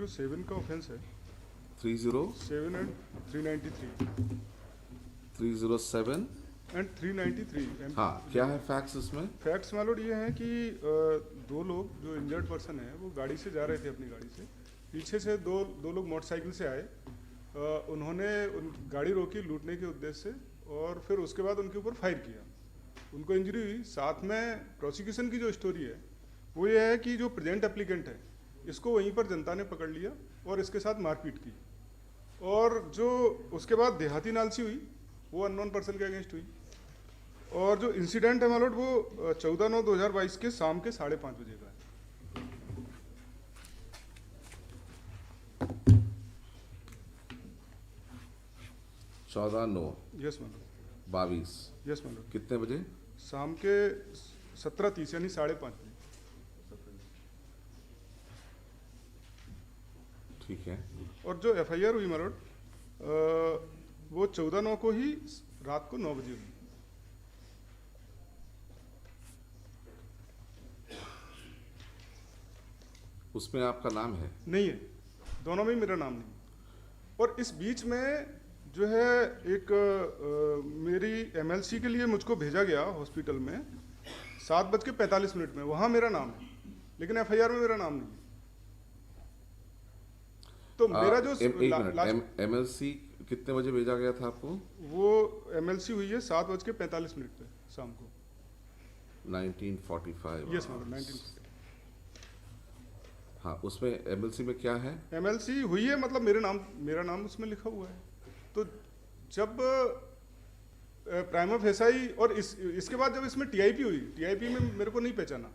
307 का ऑफेंस है। 307 and 393 and 393 हाँ, क्या है फैक्ट्स इसमें? फैक्ट्स मालूम ये हैं कि दो लोग जो इंजर्ड पर्सन है वो गाड़ी से जा रहे थे अपनी गाड़ी से, पीछे से दो लोग मोटरसाइकिल से आए। उन्होंने गाड़ी रोकी लूटने के उद्देश्य से और फिर उसके बाद उनके ऊपर फायर किया, उनको इंजरी हुई। साथ में प्रोसिक्यूशन की जो स्टोरी है वो ये है कि जो प्रेजेंट एप्लीकेंट है इसको वहीं पर जनता ने पकड़ लिया और इसके साथ मारपीट की, और जो उसके बाद देहाती नालसी हुई वो अननोन पर्सन के अगेंस्ट हुई। और जो इंसिडेंट है मालोट वो 14/9/2022 के शाम के 5:30 बजे का है। 14/9 यस मालोट। 22 yes Maalot. कितने बजे? शाम के 17:30 यानी 5:30 बजे। ठीक है। और जो FIR हुई मालोट वो 14/9 को ही रात को 9 बजे हुई। उसमें आपका नाम है? नहीं है, दोनों में ही मेरा नाम नहीं। और इस बीच में जो है एक मेरी MLC के लिए मुझको भेजा गया हॉस्पिटल में 7:45 में, वहाँ मेरा नाम है लेकिन FIR में मेरा नाम नहीं है। तो मेरा जो MLC कितने बजे भेजा गया था आपको? वो MLC हुई है 7:45 पे शाम को 1945। Yes ma'am 1945। हाँ, उसमें MLC में क्या है? MLC हुई है मतलब मेरा नाम उसमें लिखा हुआ है। तो जब प्राइमा फेसाई और इसके बाद जब इसमें TIP हुई, TIP में मेरे को नहीं पहचाना,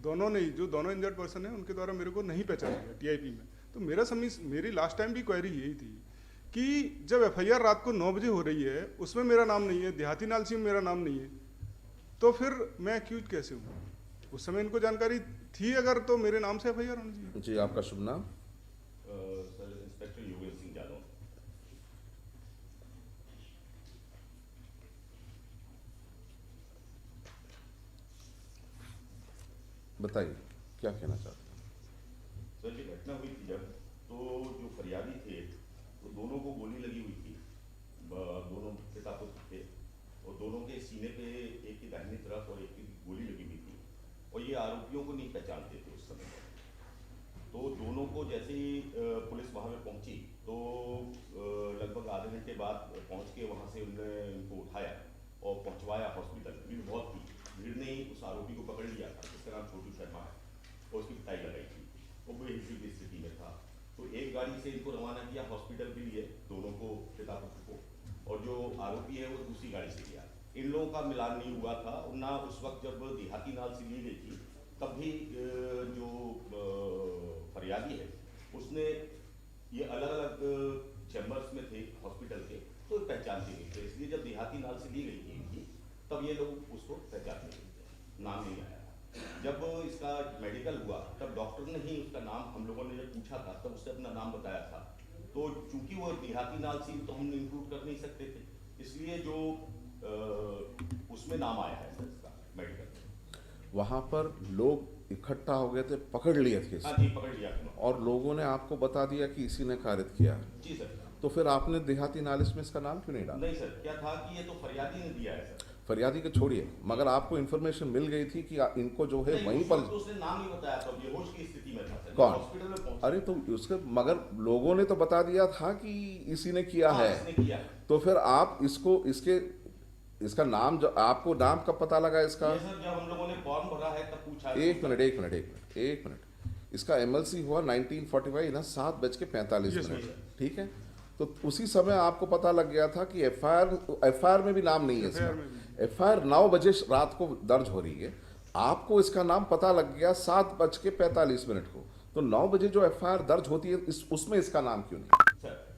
दोनों नहीं, जो दोनों इंजर्ड पर्सन है उनके द्वारा मेरे को नहीं पहचाना गया TIP में। तो मेरी लास्ट टाइम भी क्वेरी यही थी कि जब FIR रात को 9 बजे हो रही है उसमें मेरा नाम नहीं है, देहाती नालसी में मेरा नाम नहीं है, तो फिर मैं एक्यूज कैसे हूँ? उस समय इनको जानकारी थी अगर तो मेरे नाम से FIR होनी चाहिए। जी, आपका शुभ नाम? Sir inspector Yogesh Singh Yadav. बताइए क्या कहना चाहते हैं? सर ये घटना हुई थी जब, तो जो फरियादी थे तो दोनों को गोली लगी हुई थी, दोनों पिता पुत्र थे और दोनों के सीने पे एक की दाहिनी तरफ और एक की गोली लगी हुई थी और ये आरोपियों को नहीं पहचानते थे उस समय। तो दोनों को जैसे ही पुलिस वहाँ पे पहुँची तो लगभग आधे घंटे बाद पहुँच के वहाँ से उन्होंने उनको उठाया और पहुँचवाया हॉस्पिटल। भीड़ बहुत थी, भीड़ ने ही उस आरोपी को पकड़ लिया था जिसका नाम छोटू शर्मा है और उसकी पिटाई लगाई थी, वो बेहिसी की स्थिति में था। तो एक गाड़ी से इनको रवाना किया हॉस्पिटल के लिए, दोनों को, पिता पुत्र को, और जो आरोपी है वो दूसरी गाड़ी से गया। इन लोगों का मिलान नहीं हुआ था और ना उस वक्त जब देहाती नाल से ली गई थी तब भी जो फरियादी है उसने ये अलग अलग चैम्बर्स में थे हॉस्पिटल के, तो पहचानते नहीं थे। इसलिए जब देहाती नाल से ली गई थी इनकी तब ये लोग उसको पहचानते नहीं थे, नाम नहीं आया। जब इसका मेडिकल हुआ तब डॉक्टर ने ही उसका नाम, हम लोगों ने जब पूछा था तब उसने अपना नाम बताया था। तो चूंकि वो देहाती नाल सी तो हम इंक्लूड कर नहीं सकते थे, इसलिए जो उसमें नाम आया है सर इसका मेडिकल। वहाँ पर लोग इकट्ठा हो गए थे, पकड़ लिए थे हाँ जी, पकड़ लिया था। और लोगों ने आपको बता दिया कि इसी ने कारित किया है। जी सर। तो फिर आपने देहाती नालिश में इसका नाम क्यों नहीं डाला? नहीं सर, क्या था कि ये तो फरियादी ने दिया है सर। फरियादी के छोड़िए, मगर आपको इन्फॉर्मेशन मिल गई थी कि इनको जो है वहीं पर। तो उसने नाम नहीं बताया था, बेहोश की स्थिति में था सर। कौन? हॉस्पिटल में पहुंचा। अरे तो उसके, मगर लोगों ने तो बता दिया था कि इसी ने किया है। इसने किया। तो फिर आप इसका नाम, जो आपको नाम कब पता लगा इसका? ये सर जब हम लोगों ने फॉर्म भरा है तब पूछा। एक मिनट। इसका MLC हुआ 1945 ना 7:45। ठीक है, तो उसी समय आपको पता लग गया था कि FIR में भी नाम नहीं है इसका। FIR 9 बजे रात को दर्ज हो रही है, आपको इसका नाम पता लग गया 7:45 को। तो 9 बजे जो FIR दर्ज होती है उसमें इसका नाम क्यों नहीं? सर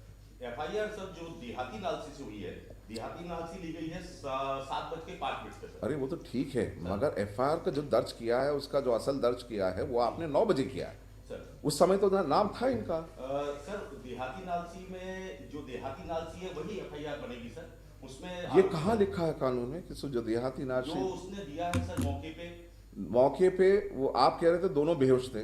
FIR सर जो देहाती नालसी से हुई है, देहाती नालसी ली गई है 7:05 पे सर। अरे वो तो ठीक है, मगर FIR का जो दर्ज किया है, उसका जो असल दर्ज किया है वो आपने 9 बजे किया है सर। उस समय तो नाम था इनका। सर देहाती नालसी में जो देहाती नालसी है वही FIR बनेगी सर। उसमें ये कहाँ लिखा है कानून में कि जो देहाती नालसी? जो उसने दिया है सर मौके पे वो आप कह रहे थे दोनों बेहोश थे।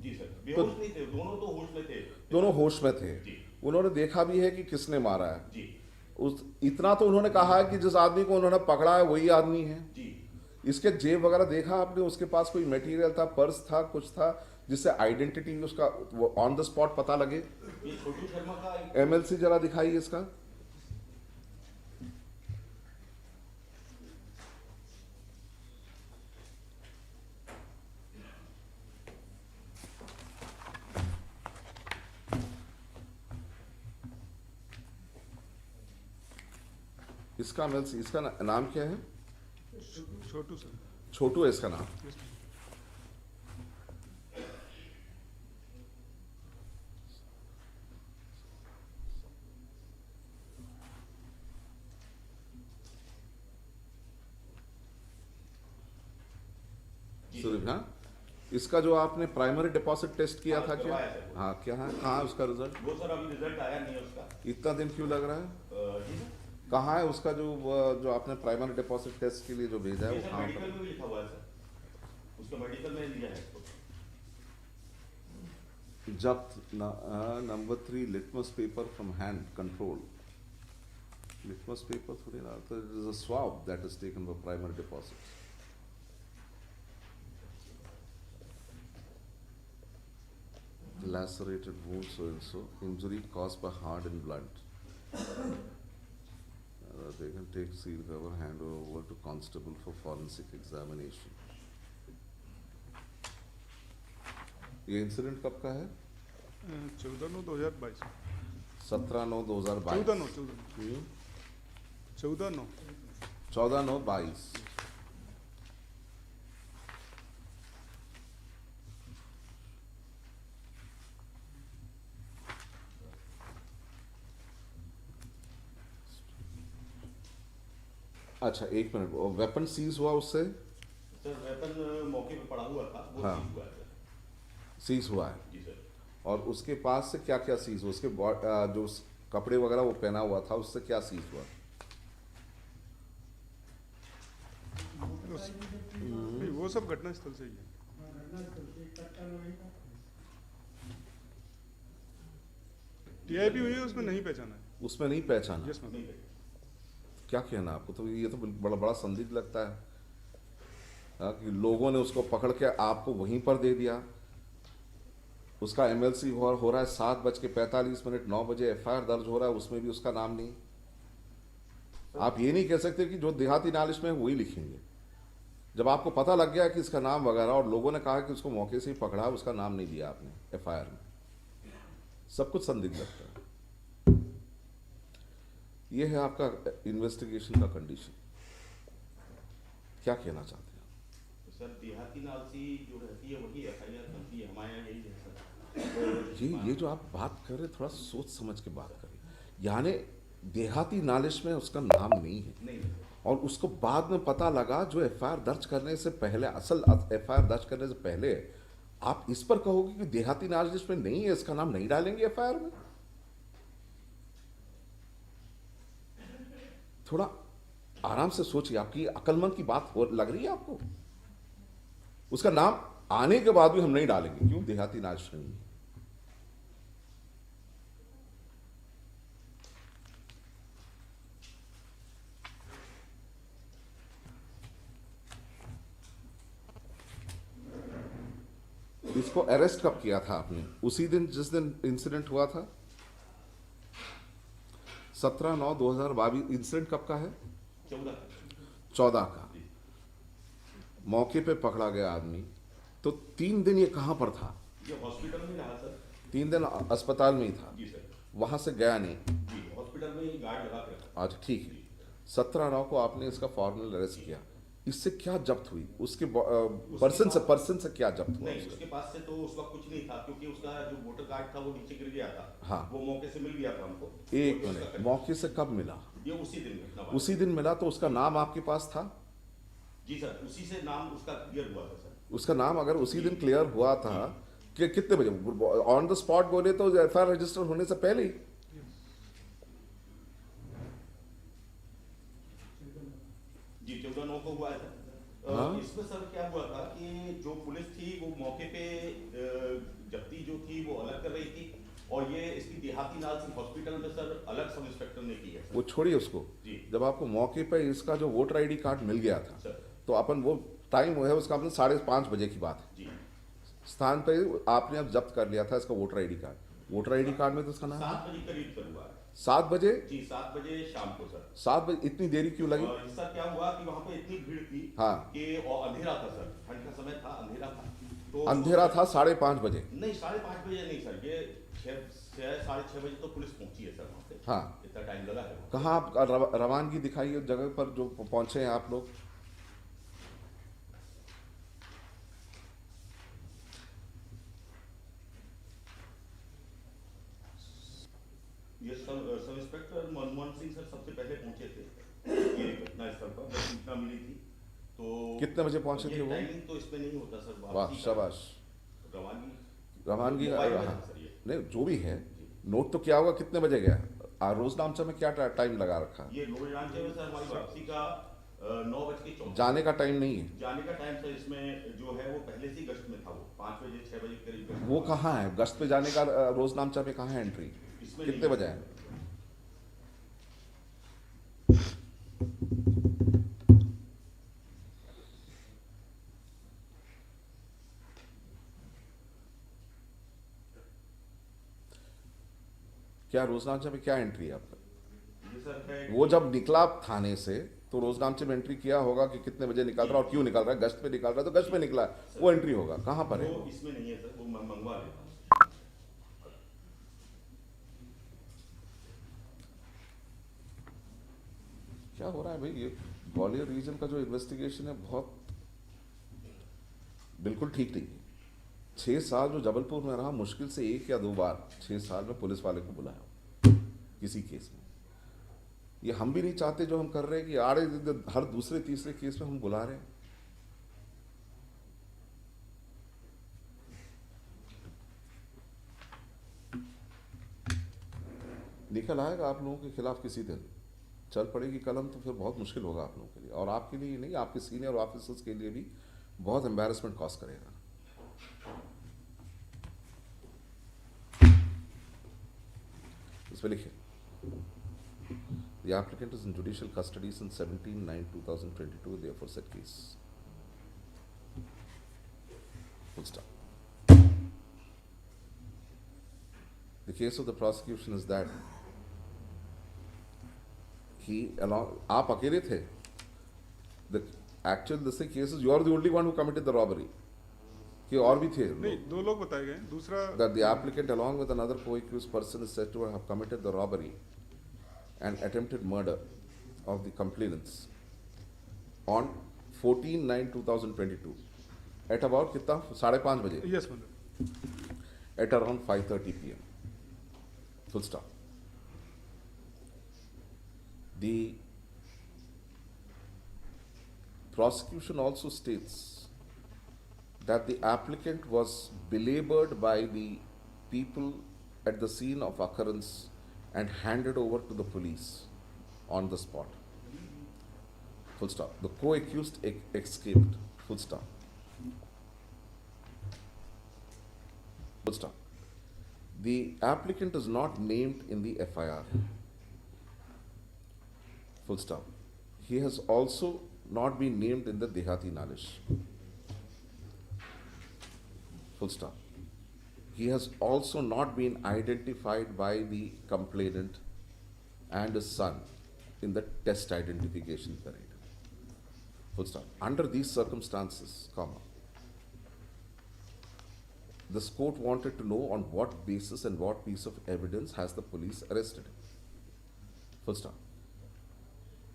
जी सर, बेहोश नहीं थे, दोनों तो होश में थे। दोनों होश में थे। जी। उन्होंने देखा भी है कि किसने मारा है। जी उस इतना तो उन्होंने कहा है कि जिस आदमी को उन्होंने पकड़ा है वही आदमी है। जी इसके जेब वगैरह देखा आपने, उसके पास कोई मटेरियल था, पर्स था, कुछ था जिससे आइडेंटिटी उसका ऑन द स्पॉट पता लगे। ये छोटू शर्मा का एमएलसी जरा दिखाइए इसका। इसका एमएलसी, इसका नाम क्या है? छोटू सर। छोटू है इसका नाम। Yes, sir. जी सुरेश, हाँ, इसका जो आपने प्राइमरी डिपॉजिट टेस्ट किया हाँ, था क्या? करवाया सर। हाँ, क्या है, कहाँ है उसका रिजल्ट? वो सर अभी रिजल्ट आया नहीं है उसका। इतना दिन क्यों लग रहा है? जी सर, कहाँ है उसका जो आपने प्राइमरी डिपॉजिट टेस्ट के लिए जो भेजा है ये वो सर कहाँ मेडिकल पर? में भी लिखा हुआ है सर, उसका मेडिकल में लिया है इसको। जब्त number 3 litmus paper from hand control. Litmus paper थोड़ी ना, तो it is a swab that is taken for primary deposit. Lacerated wound so and so, injury caused by hard and blunt. They can take seal cover, hand over to constable for forensic examination. ये incident कब का है? 14/9/2022। 17/9/2022। 14/9 14/9/22। अच्छा, एक minute, weapon seize हुआ उससे? Sir weapon मौके पे पड़ा हुआ था, वो हाँ। सीज हुआ है सर। सीज हुआ है। जी सर, और उसके पास से क्या क्या सीज हुआ? उसके जो कपड़े वगैरह वो पहना हुआ था उससे क्या सीज हुआ? नहीं, वो सब घटनास्थल से ही है। टीआईपी हुई है, उसमें नहीं पहचाना है। उसमें नहीं पहचाना? Yes ma'am. नहीं सर। क्या कहना आपको? तो ये तो बड़ा बड़ा संदिग्ध लगता है, हाँ, कि लोगों ने उसको पकड़ के आपको वहीं पर दे दिया। उसका एमएलसी हो रहा है 7:45, 9 बजे एफआईआर दर्ज हो रहा है, उसमें भी उसका नाम नहीं। आप ये नहीं कह सकते कि जो देहाती नालिश में है वही लिखेंगे। जब आपको पता लग गया कि इसका नाम वगैरह, और लोगों ने कहा कि उसको मौके से ही पकड़ा, उसका नाम नहीं दिया आपने एफआईआर में, सब कुछ संदिग्ध लगता है। ये है आपका इन्वेस्टिगेशन का कंडीशन। क्या कहना चाहते हैं? सर देहाती नालसी जो रहती है वही एफआईआर बनती है, हमारे यहाँ यही है सर। ये जो आप बात कर रहे हैं, थोड़ा सोच समझ के बात करें। यानी देहाती नालिश में उसका नाम नहीं है, नहीं और उसको बाद में पता लगा, जो एफआईआर दर्ज करने से पहले, असल एफआईआर दर्ज करने से पहले आप इस पर कहोगे कि देहाती नालिश में नहीं है, इसका नाम नहीं डालेंगे एफआईआर में? थोड़ा आराम से सोचिए। आपकी अक्लमंद की बात लग रही है आपको? उसका नाम आने के बाद भी हम नहीं डालेंगे, क्यों? देहाती नालिश नहीं है। इसको अरेस्ट कब किया था आपने? उसी दिन जिस दिन इंसिडेंट हुआ था, 17/9/2022। इंसिडेंट कब का है? 14 का। मौके पे पकड़ा गया आदमी, तो 3 दिन ये कहां पर था? ये हॉस्पिटल में रहा सर। 3 दिन अस्पताल में ही था, जी सर। वहां से गया नहीं? जी, हॉस्पिटल में ही गार्ड लगा के रखा। आज ठीक है। 17/9 को आपने इसका फॉर्मल अरेस्ट किया। इससे क्या जब्त हुई? उसके पर्सन से क्या जब्त हुआ? नहीं, उसके पास से तो उस वक्त कुछ नहीं था, क्योंकि उसका जो वोटर कार्ड था वो नीचे गिर गया था। हाँ। वो मौके से मिल गया था हमको। एक वो मिनट, उसका- मौके से कब मिला? ये उसी दिन घटना हुआ। उसी दिन मिला, तो उसका नाम आपके पास था? जी सर, उसी से नाम उसका क्लियर हुआ था सर। उसका नाम अगर उसी दिन क्लियर हुआ था, कि कितने बजे ऑन द स्पॉट बोले तो एफआईआर रजिस्टर होने से पहले ही? जी, 14/9 को हुआ है सर। हाँ? इसमें सर क्या हुआ था कि जो पुलिस थी वो मौके पे जब्ती जो थी वो अलग कर रही थी, और ये इसकी देहाती नाल सिंह हॉस्पिटल में सर अलग सब इंस्पेक्टर ने की है सर। वो छोड़िए उसको। जी। जब आपको मौके पर इसका जो वोटर आईडी कार्ड मिल गया था, सर। तो अपन वो टाइम वो है उसका मतलब 5:30 बजे की बात है। जी। स्थान पे आपने अब जब्त कर लिया था इसका voter ID card. Voter ID card में तो उसका नाम 7 बजे करीब सर हुआ है। 7 बजे। जी 7 बजे शाम को सर। 7 बजे इतनी देरी क्यों लगी? और सर क्या हुआ कि वहाँ पे इतनी भीड़ थी हाँ। कि और अंधेरा था सर, ठंड का समय था, अंधेरा था, तो अंधेरा था 5:30 बजे। नहीं 5:30 बजे नहीं सर, ये 6-6:30 बजे तो पुलिस पहुंची है सर वहाँ पे। हाँ। इतना टाइम लगा है। कहाँ आप रवानगी दिखाई उस जगह पर जो पहुंचे हैं आप लोग? ये sub inspector Manmohan Singh sir सबसे पहले पहुंचे थे ये घटना स्थल पर, जब सूचना मिली थी तो। कितने बजे पहुंचे थे वो? टाइमिंग तो इसमें नहीं होता सर। वाह शाबाश। रवानगी रवानगी हाँ सर ये। नहीं जो भी है, नोट तो क्या होगा कितने बजे गया? रोजनामचा में क्या टाइम लगा रखा? ये रोजनामचे में सर हमारी वापसी का 9:24। जाने का टाइम नहीं है। जाने का टाइम सर इसमें जो है वो पहले से ही गश्त में था, वो 5 बजे 6 बजे करीब गश्त वो में। कहाँ है गश्त पे जाने का? रोजनामचा में कहाँ है एंट्री? इसमें कितने नहीं बजे है? क्या रोजनामचा में क्या एंट्री है आपका? ये सर है वो जब निकला थाने से तो रोजनामचे में एंट्री किया होगा कि कितने बजे निकल रहा है और क्यों निकल रहा है। गश्त पे निकल रहा है तो गश्त पे निकला है, वो एंट्री होगा। कहाँ पर है वो वो? इसमें नहीं है सर, वो मैं मंगवा लेता हूँ। क्या हो रहा है भाई? ये ग्वालियर रीजन का जो इन्वेस्टिगेशन है बहुत बिल्कुल ठीक नहीं है। 6 साल जो जबलपुर में रहा, मुश्किल से 1 या 2 बार 6 साल में पुलिस वाले को बुलाया किसी केस में। ये हम भी नहीं चाहते जो हम कर रहे हैं कि आड़े हर दूसरे तीसरे केस में हम बुला रहे हैं। निकल आएगा आप लोगों के खिलाफ किसी दिन, चल पड़ेगी कलम तो फिर बहुत मुश्किल होगा आप लोगों के लिए, और आपके लिए नहीं, आपके सीनियर ऑफिसर्स के लिए भी बहुत एम्बैरेसमेंट कॉज करेगा। इस पे लिखिए, The applicant is in judicial custody since 17/9/2022, therefore said case. Full stop. The case of the prosecution is that he आप अकेले थे. The actual this case is you are the only one who committed the robbery. कि और भी थे नहीं, 2 लोग बताए गए। दूसरा that the applicant along with another co-accused person is said to have committed the robbery and attempted murder of the complainants on 14/9/2022 at about कितना 5:30 बजे, यस मतलब at around 5:30 p.m. Full stop. The prosecution also states that the applicant was belabored by the people at the scene of occurrence and handed over to the police on the spot. Full stop. The co-accused escaped. Full stop. Full stop. The applicant is not named in the FIR. Full stop. He has also not been named in the Dehati Nalish. Full stop. He has also not been identified by the complainant and his son in the test identification parade. Full stop. Under these circumstances, comma, this court wanted to know on what basis and what piece of evidence has the police arrested him. Full stop.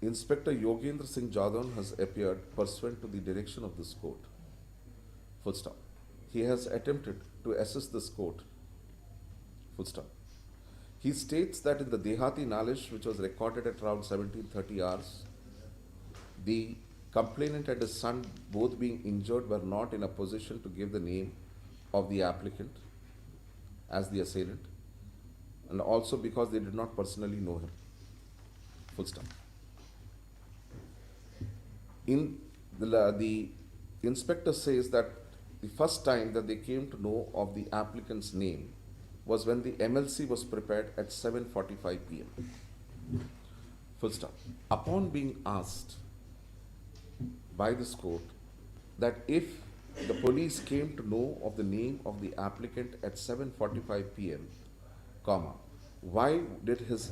Inspector Yogendra Singh Jadon has appeared pursuant to the direction of this court. Full stop. He has attempted to assist this court. Full stop. He states that in the Dehati Nalish, which was recorded at around 17:30 hours, the complainant and his son, both being injured, were not in a position to give the name of the applicant as the assailant, and also because they did not personally know him. Full stop. In the inspector says that the first time that they came to know of the applicant's name was when the MLC was prepared at 7:45 p.m. Full stop. Upon being asked by this court that if the police came to know of the name of the applicant at 7:45 p.m., comma, why was